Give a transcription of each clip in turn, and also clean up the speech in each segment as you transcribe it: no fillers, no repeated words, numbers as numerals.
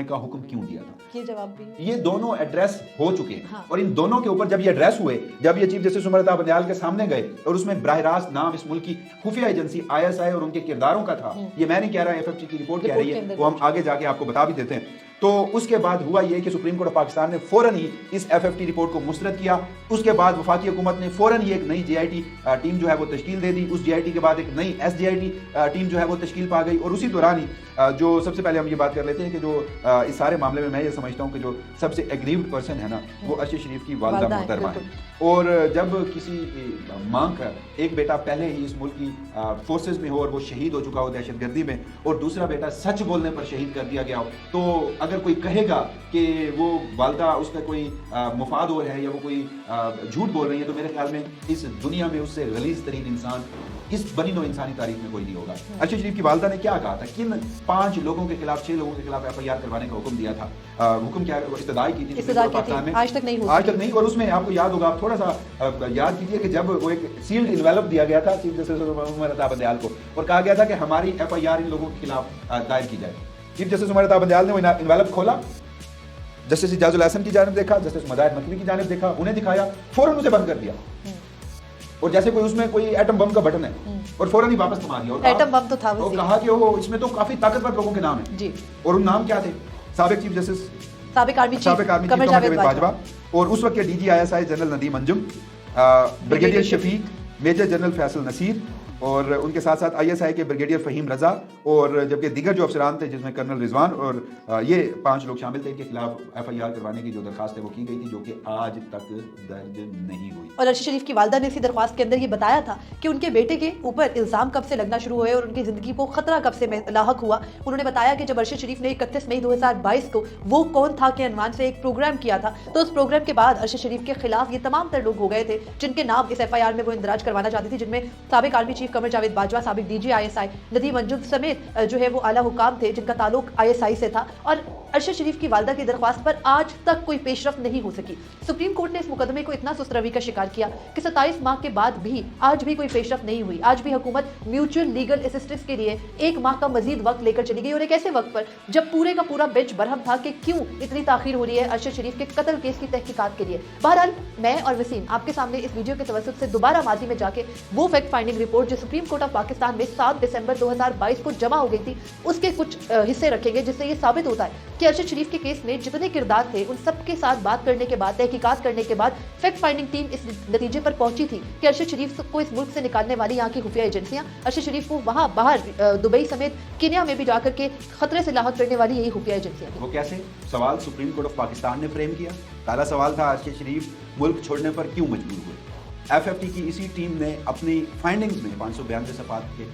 کا حکم کیوں دیا تھا؟ یہ جواب بھی یہ دونوں ایڈریس ہو چکے ہیں ہاں. اور ان دونوں کے اوپر جب یہ ایڈریس ہوئے، جب یہ چیف جسٹس عمر عطا بندیال کے سامنے گئے اور اس میں براہ راست نام اس ملک کی خفیہ ایجنسی ISI اور ان کے کرداروں کا تھا. یہ میں نہیں کہہ رہا، FFT کی رپورٹ کہہ رہی ہے، وہ ہم آگے جا کے آپ کو بتا بھی دیتے ہیں. تو اس کے بعد ہوا یہ کہ سپریم کورٹ آف پاکستان نے فوراً ہی اس FFT رپورٹ کو مسترد کیا. اس کے بعد وفاقی حکومت نے فوراً ہی ایک نئی JIT ٹیم جو ہے وہ تشکیل دے دی. اس JIT کے بعد ایک نئی SJIT ٹیم جو ہے وہ تشکیل پا گئی. اور اسی دوران ہی جو سب سے پہلے ہم یہ بات کر لیتے ہیں کہ جو اس سارے معاملے میں یہ سمجھتا ہوں کہ جو سب سے ایگریوڈ پرسن ہے نا، وہ ارشد شریف کی والدہ محترمہ ہے. اور جب کسی ماں کا ایک بیٹا پہلے ہی اس ملک کی فورسز میں ہو اور وہ شہید ہو چکا ہو دہشت گردی میں، اور دوسرا بیٹا سچ بولنے پر شہید کر دیا گیا ہو، تو اگر کوئی کہے گا کہ وہ والدہ اس کا کوئی مفاد ہو ہے یا وہ کوئی جھوٹ بول رہی ہے، تو میرے خیال میں اس دنیا میں اس سے غلیظ ترین انسان اس بنی نوع انسانی تاریخ میں کوئی نہیں ہوگا. ارشد شریف کی والدہ نے کیا کہا تھا، کن 5 لوگوں کے خلاف 6 لوگوں کے خلاف FIR کروانے کا حکم دیا تھا. حکم کیا استدعائی کی تھی پاکستان میں، آج تک نہیں. اور اس میں آپ کو یاد ہوگا، آپ تھوڑا سا یاد کیجیے کہ جب وہ ایک سیلڈ انویلپ دیا گیا تھا چیف جسٹس عمر عطا بندیال کو، اور کہا گیا تھا کہ ہماری FIR ان لوگوں کے خلاف دائر کی جائے. چیف جسٹس عمر عطا بندیال نے وہ انویلپ کھولا، جسٹس اعجاز الحسن کی جانب دیکھا، جسٹس مداحت نقوی کی جانب دیکھا، انہیں دکھایا، فوراً اسے بند کر دیا. اور جیسے کوئی اس میں کوئی ایٹم بم کا بٹن ہے اور فوراً ہی واپس تھما دیا. ایٹم بم تو تھا، اور کہا کہ وہ اس میں تو کافی طاقتور لوگوں کے نام ہیں جی. اور ان نام کیا تھے؟ سابق چیف جسٹس، سابق آرمی چیف قمر جاوید باجوہ، اور اس وقت کے DG ISI جنرل ندیم انجم، بریگیڈیئر شفیق، میجر جنرل فیصل نصیر، اور ان کے ساتھ ساتھ ISI کے بریگیڈیئر فہیم رضا، اور جبکہ دیگر جو افسران تھے جس میں کرنل رضوان، اور یہ 5 لوگ شامل تھے. ان کے خلاف FIR کروانے کی جو درخواست ہے وہ کی گئی تھی، جو کہ آج تک درج نہیں ہوئی. اور ارشد شریف کی والدہ نے اسی درخواست کے اندر یہ بتایا تھا کہ ان کے بیٹے کے اوپر الزام کب سے لگنا شروع ہوئے اور ان کی زندگی کو خطرہ کب سے لاحق ہوا. انہوں نے بتایا کہ جب ارشد شریف نے 31 مئی 2022 کو وہ کون تھا کے عنوان سے ایک پروگرام کیا تھا، تو اس پروگرام کے بعد ارشد شریف کے خلاف یہ تمام تر لوگ ہو گئے تھے جن کے نام اس FIR میں وہ اندراج کروانا چاہتی تھی، جن میں سابق آرمی چیف قمر جاوید باجوہ، سابق DG ISI ندیم انجم سمیت جو ہے وہ اعلیٰ حکام تھے جن کا تعلق ISI سے تھا. اور ارشد شریف کی والدہ کی درخواست پر آج تک کوئی پیش رفت نہیں ہو سکی. سپریم کورٹ نے اس مقدمے کو اتنا سست روی کا شکار کیا کہ 27 ماہ کے بعد بھی آج بھی کوئی پیش رفت نہیں ہوئی. آج بھی حکومت میوچل لیگل اسسٹنس کے لیے 1 ماہ کا مزید وقت لے کر چلی گئی، اور ایک ایسے وقت پر جب پورے کا پورا بینچ برہم تھا کہ کیوں اتنی تاخیر ہو رہی ہے ارشد شریف کے قتل کیس کی تحقیقات کے لیے. بہرحال میں اور وسیم آپ کے سامنے اس ویڈیو کے توسط سے دوبارہ ماضی میں جا کے وہ فیکٹ فائنڈنگ رپورٹ جو سپریم کورٹ آف پاکستان میں 7 دسمبر 2022 کو جمع ہو گئی تھی اس کے کچھ حصے رکھیں گے، جس سے یہ ثابت ہوتا ہے کہ ارشد شریف کے کیس میں جتنے کردار تھے ان سب کے ساتھ بات کرنے کے بعد، تحقیقات کرنے کے بعد فیکٹ فائنڈنگ ٹیم اس نتیجے پر پہنچی تھی کہ ارشد شریف کو اس ملک سے نکالنے والی یہاں کی خفیہ ایجنسیاں، ارشد شریف کو وہاں باہر دبئی سمیت کینیا میں بھی جا کر کے خطرے سے لاحق کرنے والی یہی خفیہ ایجنسیاں تھیں. وہ کیسے؟ سوال سپریم کورٹ آف پاکستان نے فریم کیا. پہلا سوال تھا ارشد شریف ملک چھوڑنے پر کیوں مجبور ہوئے. FFT کی اسی ٹیم نے اپنی فائنڈنگز میں 592 صفحات کے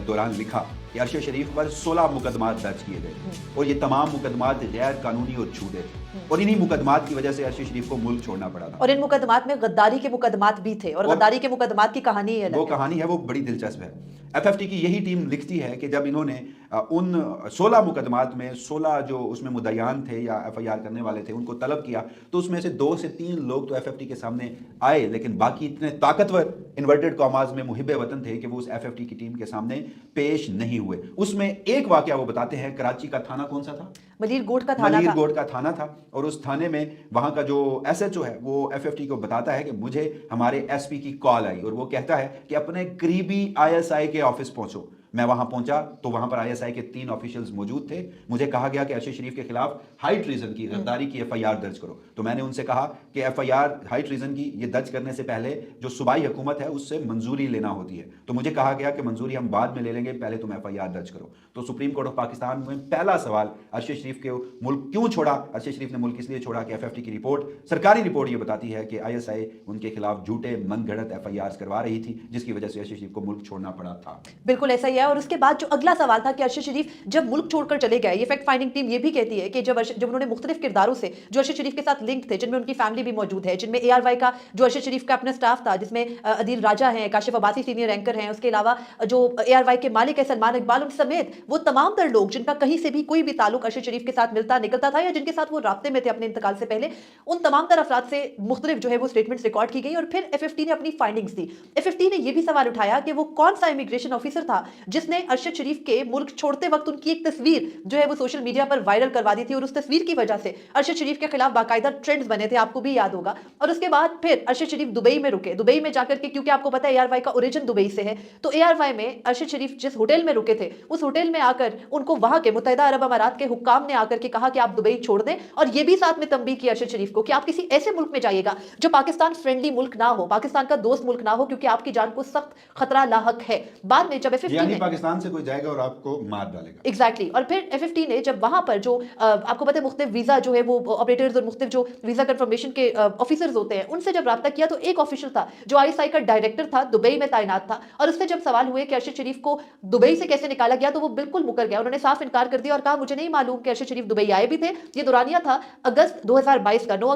دوران لکھا کہ ارشد شریف پر 16 مقدمات درج کیے گئے اور یہ تمام مقدمات غیر قانونی اور جھوٹے تھے، اور انہی مقدمات کی وجہ سے ارشد شریف کو ملک چھوڑنا پڑا تھا. اور ان مقدمات میں غداری کے مقدمات بھی تھے، اور غداری کے مقدمات کی کہانی ہے، وہ کہانی ہے، وہ بڑی دلچسپ ہے. FFT کی یہی ٹیم لکھتی ہے کہ جب انہوں نے ان 16 مقدمات میں 16 جو اس میں مدعیان تھے یا FIR کرنے والے تھے ان کو طلب کیا، تو اس میں سے 2 سے 3 لوگ تو FFT کے سامنے آئے، لیکن باقی اتنے طاقتور انورٹڈ کاماز میں محب وطن تھے کہ وہ اس FFT کی ٹیم کے سامنے پیش نہیں ہوئے. اس میں ایک واقعہ وہ بتاتے ہیں، کراچی کا تھانہ کون سا تھا؟ ملیر گوٹ کا تھانہ تھا. ملیر گوٹ کا تھانہ تھا، اور اس تھانے میں وہاں کا جو SHO ہے وہ FFT کو بتاتا ہے کہ مجھے ہمارے SP کی کال آئی اور وہ کہتا ہے کہ اپنے قریبی ISI کے آفس پہنچو. میں وہاں پہنچا تو وہاں پر ISI کے 3 آفیشلز موجود تھے. مجھے کہا گیا کہ ارشد شریف کے خلاف ہائی ٹریزن کی، غداری کی FIR درج کرو. تو میں نے ان سے کہا کہ FIR ہائی ٹریزن کی یہ درج کرنے سے پہلے جو صوبائی حکومت ہے اس سے منظوری لینا ہوتی ہے. تو مجھے کہا گیا کہ منظوری ہم بعد میں لے لیں گے، پہلے تم FIR درج کرو. تو سپریم کورٹ آف پاکستان میں پہلا سوال ارشد شریف کے ملک کیوں چھوڑا. ارشد شریف نے ملک اس لیے چھوڑا کہ FFT کی رپورٹ، سرکاری رپورٹ یہ بتاتی ہے کہ ISI ان کے خلاف جھوٹے من گھڑت FIRs کروا رہی تھی، جس کی وجہ سے ارشد شریف کو ملک چھوڑنا پڑا تھا. بالکل ایسا ہی ہے. اور اس کے بعد جو اگلا سوال تھا کہ ارشد شریف جب ملک چھوڑ کر چلے گئے، یہ فیکٹ فائنڈنگ ٹیم یہ بھی کہتی ہے کہ جب انہوں نے مختلف کرداروں سے جو ارشد شریف کے ساتھ لنک تھے، جن میں ان کی فیملی بھی موجود ہے، جن میں ARY کا جو ارشد شریف کا اپنا سٹاف تھا، جس میں عدیل راجہ ہیں، کاشف عباسی سینئر اینکر ہیں، اس کے علاوہ جو ARY کے مالک ہے سلمان اقبال، ان سمیت وہ تمام تر لوگ جن کا کہیں سے بھی کوئی بھی تعلق ارشد شریف کے ساتھ ملتا نکلتا تھا یا جن کے ساتھ وہ رابطے میں تھے اپنے انتقال سے پہلے، ان تمام تر افراد سے مختلف جو ہے وہ اسٹیٹمنٹس ریکارڈ کی گئی. اور پھر FFT نے اپنی فائنڈنگز دی. FFT نے یہ بھی سوال اٹھایا کہ وہ کون سا امیگریشن آفیسر تھا जिसने अरशद शरीफ के मुल्क छोड़ते वक्त उनकी एक तस्वीर जो है वो सोशल मीडिया पर वायरल करवा दी थी, और उस तस्वीर की वजह से अरशद शरीफ के खिलाफ बाकायदा ट्रेंड्स बने थे, आपको भी याद होगा। और उसके बाद फिर अरशद शरीफ दुबई में रुके, दुबई में जाकर के, क्योंकि आपको पता है ARY का ओरिजिन दुबई से है, तो ARY में अरशद शरीफ जिस होटल में रुके थे उस होटल में आकर उनको वहां के मुत्तहिदा अरब अमारात के हुक्काम ने आकर के कहा कि आप दुबई छोड़ दें, और ये भी साथ में तंबीह की अरशद शरीफ को कि आप किसी ऐसे मुल्क में जाइएगा जो पाकिस्तान फ्रेंडली मुल्क ना हो, पाकिस्तान का दोस्त मुल्क ना हो, क्योंकि आपकी जान को सख्त खतरा लाहक है। बाद में जब यानी पाकिस्तान से कोई जाएगा और आपको मार डालेगा। एग्जैक्टली। और फिर FFT ने जब वहां पर जो आपको पता है मुख्तलिफ वीजा जो है वो ऑपरेटर्स और मुख्तलिफ जो वीजा कंफर्मेशन के ऑफिसर्स होते हैं उनसे जब रब्ता किया, तो एक ऑफिशियल था जो ISI का डायरेक्टर था, दुबई में तैनात था, और उससे जब सवाल हुए कि अरशद शरीफ को दुबई से कैसे निकाला गया, तो वो बिल्कुल मुकर गया। उन्होंने साफ इनकार कर दिया और कहा मुझे नहीं मालूम कि अरशद शरीफ दुबई आए भी थे। ये दौरानिया था अगस्त 2022 का, 9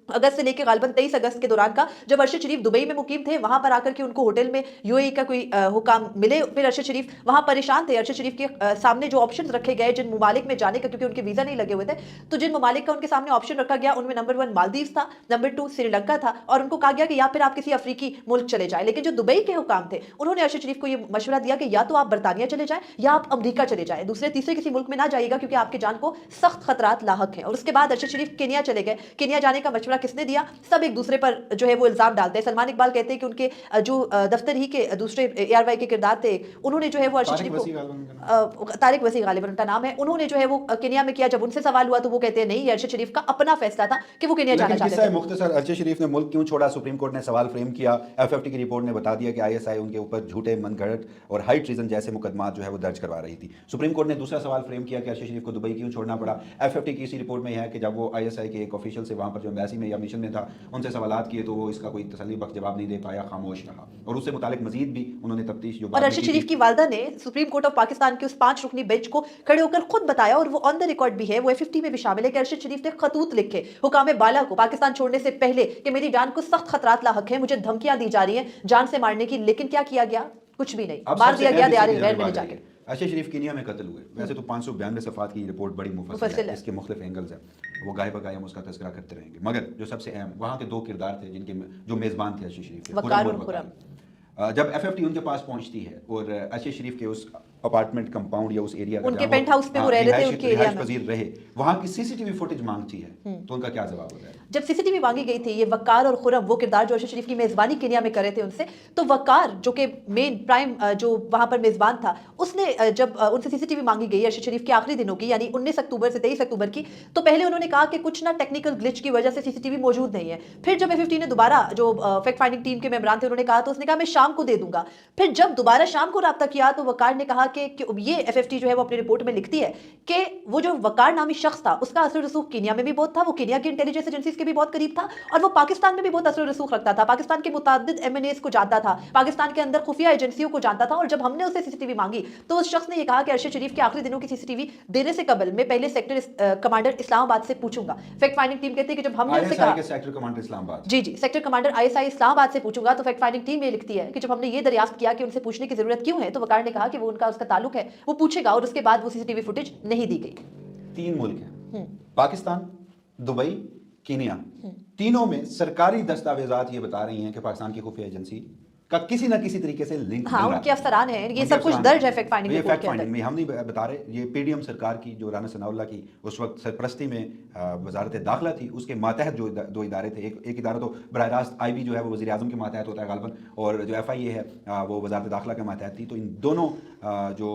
अगस्त से लेकर गालबन 23 अगस्त के दौरान का, जब अरशद शरीफ दुबई में मुकीम थे। वहां पर आकर के उनको होटल में UAE का कोई हुकाम मिले, फिर अरशद शरीफ वहां परेशान थे। अरशद शरीफ के सामने जो ऑप्शन रखे गए जिन ममालिक में जाने का, क्योंकि उनके वीजा नहीं लगे हुए थे, तो जिन ममालिक का उनके सामने ऑप्शन रखा गया उनमें नंबर 1 मालदीव था, नंबर 2 श्रीलंका था, और उनको कहा गया कि या फिर आप किसी अफ्रीकी मुल्क चले जाए। लेकिन जो दुबई के हुकाम थे उन्होंने अरशद शरीफ को यह मशवरा दिया कि या तो आप बरतानिया चले जाए या आप अमरीका चले जाए, दूसरे तीसरे किसी मुल्क में ना जाइएगा क्योंकि आपकी जान को सख्त खतरात लाहक हैं। और उसके बाद अरशद शरीफ केन्या चले गए। केन्या जाने का मशवरा किसने दिया? सब एक दूसरे पर जो है वो इल्जाम डालते हैं। सलमान इकबाल कहते हैं कि उनके जो दफ्तर ही के दूसरे ARY के किरदार थे, उन्होंने जो है वो अरशद शरीफ को, तारिक वसी गालिबन उनका नाम है, उन्होंने जो है वो केन्या में किया। जब उनसे सवाल हुआ तो वो कहते हैं नहीं, ये अरशद शरीफ का अपना फैसला था कि वो केन्या जाना चाहते थे। मुख्तसर अरशद शरीफ ने मुल्क क्यों छोड़ा, सुप्रीम कोर्ट ने सवाल फ्रेम किया। FFT की रिपोर्ट ने बता दिया कि ISI उनके ऊपर झूठे, मनगढ़ंत और हाई ट्रीजन जैसे मुकदमात जो है वो दर्ज करवा रही थी। सुप्रीम कोर्ट ने दूसरा सवाल फ्रेम किया कि अरशद शरीफ को दुबई क्यों छोड़ना पड़ा। FFT की इसी रिपोर्ट में है कि जब वो ISI के एक ऑफिशियल से वहाँ पर जो एम्बेसी में या मिशन में था उनसे सवालात किए तो वो इसका कोई तसल्ली बख्श जवाब नहीं दे पाया, खामोश रहा। और उससे मुतालिक मजीद भी उन्होंने तफ्तीश जो और अरशद शरीफ की वालदा ने सुप्रीम कोर्ट ऑफ पाकिस्तान के उस 5 रुकनी बेंच को खड़े होकर खुद बताया, और वो ऑन द रिकॉर्ड भी है, वो FFT में भी शामिल है, कि अरशद शरीफ ने खतूत लिखे हुकाम बाला को पाकिस्तान छोड़ने से पहले कि मेरी जान को सख्त खतरात लाहक है, मुझे धमकियां दी जा रही हैं जान से मारने की। लेकिन क्या किया गया? कुछ भी नहीं, मार दिया गया दियार गैर में जाकर। अरशद शरीफ केन्या में कत्ल हुए। वैसे तो 592 सफ़ात की रिपोर्ट बड़ी मुफस्सिल है, इसके मुख्तलिफ एंगल्स हैं, वो गाय बगाय हम उसका तज़किरा करते रहेंगे। मगर जो सबसे अहम वहाँ के 2 किरदार थे जिनके जो मेज़बान थे अरशद शरीफ के, वक़ार और खुर्रम। जब FFT उनके पास पहुंचती है और अरशद शरीफ के उस अपार्टमेंट कंपाउंड या उस एरिया का उनके पेंट हाउस में वो रह रहे थे, उनके एरिया में पजीर रहे, वहां की CCTV फुटेज मांगती है, तो उनका क्या जवाब होता है? जब CCTV मांगी गई थी, ये वकार और खुर्रम वो किरदार जो अरशद शरीफ की मेजबानी केन्या में कर रहे थे उनसे, तो वकार जो कि मेन प्राइम जो वहां पर मेजबान था, उसने जब उनसे CCTV मांगी गई अरशद शरीफ के आखिरी दिनों की, यानी 19 अक्टूबर से 23 अक्टूबर की, तो पहले उन्होंने कहा कि कुछ ना टेक्निकल ग्लिच की वजह से CCTV मौजूद नहीं है। फिर जब FFT ने दोबारा जो फैक्ट फाइंडिंग टीम के मेंबरान थे उन्होंने कहा, तो उसने कहा मैं शाम को दे दूंगा। फिर जब दोबारा शाम को राब्ता किया तो वकार ने कहा कि ये FFT जो है वो अपनी रिपोर्ट में लिखती है कि वो जो वकार नामी शख्स था उसका असर रसूख केन्या में भी बहुत था, वो केन्या की इंटेलिजेंस एजेंसीज के भी बहुत करीब था, और वो पाकिस्तान में भी बहुत असर रसूख रखता था, पाकिस्तान के मुताद्दिद MNAs को जानता था, पाकिस्तान के अंदर खुफिया एजेंसियों को जानता था। और जब हमने उससे CCTV मांगी तो उस शख्स ने ये कहा कि अरशद शरीफ के आखिरी दिनों की CCTV देने से कबल मैं पहले सेक्टर कमांडर इस्लामाबाद से पूछूंगा। फैक्ट फाइंडिंग टीम कहती है कि जब हमने उससे कहा सेक्टर कमांडर इस्लामाबाद, जी सेक्टर कमांडर ISI इस्लामाबाद से पूछूंगा, तो फैक्ट फाइंडिंग टीम ये लिखती है कि जब हमने ये दरियाफ्त किया कि उनसे पूछने की जरूरत क्यों है, तो वकार ने कहा कि वो उनका उसका ताल्लुक है, वो पूछेगा, और उसके बाद वो CCTV फुटेज नहीं दी गई। 3 मुल्क हैं, पाकिस्तान, दुबई, केन्या, तीनों में सरकारी दस्तावेजात ये बता रही हैं कि पाकिस्तान की खुफिया एजेंसी का किसी ना किसी तरीके से लिंक हाँ, उनके अफसरान हैं, ये सब कुछ दर्ज है फैक्ट फाइंडिंग रिपोर्ट के अंदर। में हम नहीं बता रहे, ये PDM सरकार की जो राना सनाउल्लाह की उस वक्त सरपरस्ती में वजारत दाखिला थी, उसके मातहत जो 2 इदारे थे, एक इदारा तो बराह रास्त IB जो है वो वज़ीर आज़म के मातहत होता है गालबन, और जो FIA है वो वजारत दाखिला के मातहत थी। तो इन दोनों जो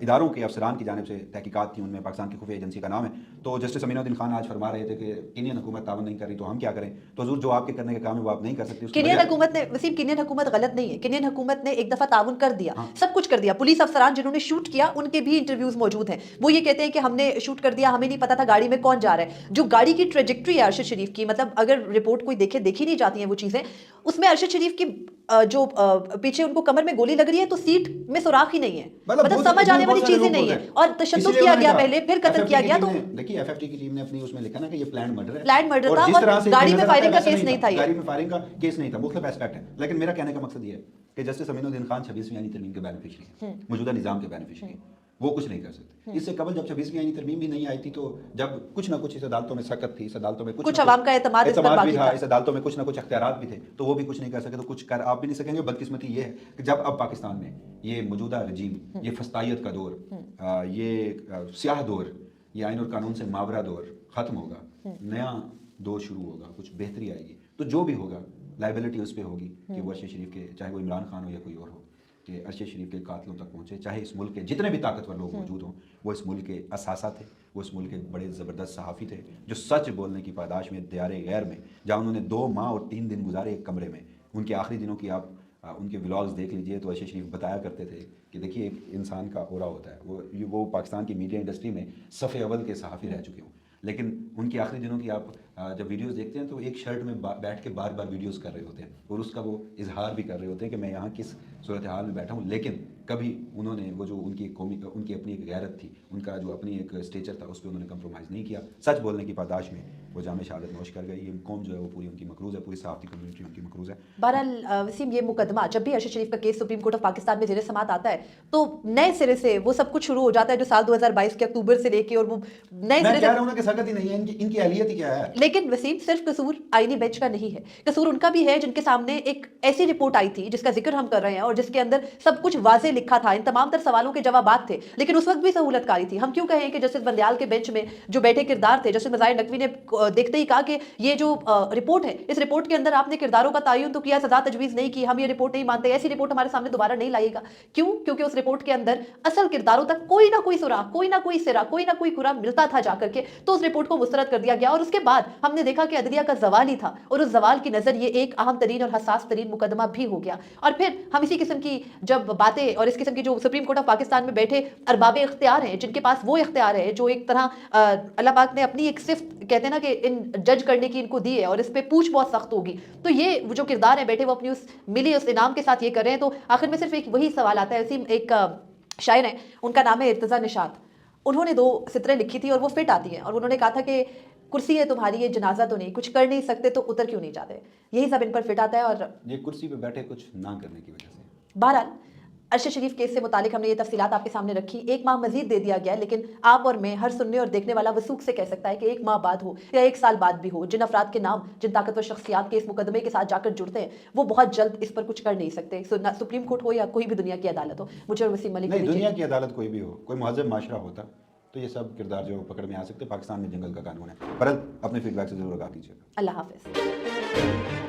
इदारों के अफसरान की जानिब से तहकीकात थी, उनमें पाकिस्तान की खुफिया एजेंसी का नाम है। तो जस्टिस अमीनुद्दीन खान आज फरमा रहे थे कि केन्यन हुकूमत तावन नहीं कर रही तो हम क्या करें, तो हजूर जो आपके करने का काम है वो आप नहीं कर सकते। केन्यन हुकूमत ने, वसीम केन्यन हुकूमत गलत नहीं है, केन्यन हुकूमत ने एक दफा ताउन कर दिया, सब कुछ कर दिया। पुलिस अफसरान जिन्होंने शूट किया उनके भी इंटरव्यूज मौजूद हैं, वो ये कहते हैं कि हमने शूट कर दिया, हमें नहीं पता था गाड़ी में कौन जा रहा है। जो गाड़ी की ट्रेजेक्ट्री है अरशद शरीफ की, मतलब अगर रिपोर्ट कोई देखी नहीं जाती है वो चीजें, उसमें अरशद शरीफ की जो पीछे उनको कमर में गोली लग रही है तो सीट में सुराख ही नहीं है, मतलब समझ आने वाली चीजें नहीं है, और तशद्दुद किया गया पहले, फिर कत्ल किया गया। तो देखिए FFT की टीम ने अपनी उसमें लिखा ना कि ये प्लान मर्डर है, प्लान मर्डर था, और गाड़ी में फायरिंग का केस नहीं था, गाड़ी में फायरिंग का केस नहीं था, मुख्तलिफ एस्पेक्ट है। लेकिन मेरा कहने का मकसद ये है कि जस्टिस अमीनुद्दीन खान 26वीं आईनी तरमीम के बेनिफिशियरी हैं, मौजूदा निज़ाम के बेनिफिशियरी हैं, वो कुछ नहीं कर सकते। इससे कबल जब 26वीं आईनी तरमीम भी नहीं आई थी तो जब कुछ ना कुछ इस अदालतों में सकत थी, इस अदालतों में कुछ अवाम का एतमाद इस पर बाकी भी था, था। इस अदालतों में कुछ ना कुछ अख्तियारात भी थे, तो वो भी कुछ नहीं कर सके, तो कुछ कर आप भी नहीं सकेंगे। बदकिस्मती ये है कि जब अब पाकिस्तान में ये मौजूदा रजीम, ये फस्तायत का दौर, ये स्याह दौर, ये आइन और कानून से मावरा दौर ख़त्म होगा, नया दौर शुरू होगा, कुछ बेहतरी आएगी, तो जो भी होगा लाइबिलिटी उस पर होगी कि वो अरशद शरीफ के, चाहे वो इमरान खान हो या कोई और हो, कि अरशद शरीफ के कातलों तक पहुँचे, चाहे इस मुल्क के जितने भी ताकतवर लोग मौजूद हों, वो इस मुल्क के असासा थे, वो इस मुल्क के बड़े ज़बरदस्त सहाफ़ी थे, जो सच बोलने की पादाश में दियारे गैर में, जहाँ उन्होंने 2 माह और 3 दिन गुजारे एक कमरे में, उनके आखिरी दिनों की आप उनके व्लॉग्स देख लीजिए तो अरशद शरीफ बताया करते थे कि देखिए एक इंसान का औरा होता है, वो पाकिस्तान की मीडिया इंडस्ट्री में सफ़े अव्वल के सहाफ़ी रह चुके हों, लेकिन उनके आखिरी दिनों की आप जब वीडियोस देखते हैं तो एक शर्ट में बैठ के बार बार वीडियोस कर रहे होते हैं और उसका वो इजहार भी कर रहे होते हैं कि मैं यहाँ किस सूरत हाल में बैठा हूँ, लेकिन कभी उन्होंने वो जो उनकी उनकी अपनी एक गैरत थी, उनका जो अपनी एक स्टेचर था, उस पर उन्होंने कंप्रोमाइज़ नहीं किया। सच बोलने की पादाश में वो जामे शहादत नोश कर गई। ये कौम जो है वो पूरी उनकी मकरूज़ है, पूरी सहाफ़ती कम्युनिटी उनकी मकरूज़ है। बहरहाल वसीम, ये मुकदमा जब भी अरशद शरीफ का case supreme court of Pakistan में ज़ेर समात आता है तो नए सिरे से वो सब कुछ शुरू हो जाता है जो साल 2022 के अक्टूबर से लेके, और वो नए मैं सिरे कह से। रहा हूँ ना कि सकत ही नहीं है, इनकी अहलियत ही क्या है। लेकिन वसीम, सिर्फ कसूर आईनी बेंच का नहीं है, कसूर उनका भी है जिनके सामने एक ऐसी रिपोर्ट आई थी जिसका जिक्र हम कर रहे हैं और जिसके अंदर सब कुछ वाजे लिखा था, इन तमाम तर सवालों के जवाबात थे, लेकिन उस वक्त भी सहूलतकारी थी। हम क्यों कहें कि जस्टिस बंदयाल के बेंच में जो बैठे किरदार थे, जस्टिस मज़ाहिर नकवी ने देखते ही कहा कि ये जो रिपोर्ट है, इस रिपोर्ट के अंदर आपने किरदारों का तयन तो किया, सजा तजवीज़ नहीं की, हम ये रिपोर्ट नहीं मानते, ऐसी रिपोर्ट हमारे सामने दोबारा नहीं लाएगा। क्यों? क्योंकि उस रिपोर्ट के अंदर असल किरदारों तक कोई ना कोई सुराग, कोई ना कोई सिरा, कोई ना कोई खुरा मिलता था जाकर के, तो उस रिपोर्ट को मुस्तरद कर दिया गया और उसके बाद हमने देखा कि अदलिया का जवाल ही था और उस जवाल की नज़र ये एक अहम तरीन और हसास तरीन मुकदमा भी हो गया। और फिर हम इसी किस्म की जब बातें और इस किस्म की जो सुप्रीम कोर्ट ऑफ पाकिस्तान में बैठे अरबाब इख्तियार हैं, जिनके पास वो इख्तियार है जो एक तरह अल्लाह पाक ने अपनी एक सिफ्त कहते हैं ना कि इन जज करने की इनको दी है और इस पे पूछ बहुत सख्त होगी, तो ये जो किरदार है बैठे वो अपनी उस मिली उस इनाम के साथ ये कर रहे हैं। तो आखिर में सिर्फ एक वही सवाल आता है। एक शायर है, उनका नाम है इर्तज़ा निशात, उन्होंने 2 सितरें लिखी थी और वो फिट आती हैं और उन्होंने कहा था कि कुर्सी है तुम्हारी, ये जनाजा तो नहीं, कुछ कर नहीं सकते तो उतर क्यों नहीं जाते। यही सब इन पर फिट आता है और ये कुर्सी पे बैठे कुछ ना करने की वजह से। बहरहाल अरशद शरीफ केस से मुतालिक हमने ये तफसीलात आपके सामने रखी। 1 माह मजीद दे दिया गया, लेकिन आप और मैं, हर सुनने और देखने वाला वसूख से कह सकता है कि 1 माह बाद हो या 1 साल बाद भी हो, जिन अफराद के नाम, जिन ताकतवर शख्सियात के इस मुकदमे के साथ जाकर जुड़ते हैं, वो बहुत जल्द इस पर कुछ कर नहीं सकते। सुप्रीम कोर्ट हो या कोई भी दुनिया की अदालत हो, मुझे और वसीम मलिक नहीं, दुनिया की अदालत कोई भी हो, कोई महज़ब माशरा होता तो ये सब किरदार जो पकड़ में आ सकते। पाकिस्तान में जंगल का कानून है। पर अपने फीडबैक से जरूर आगाह कीजिएगा। अल्लाह हाफिज़।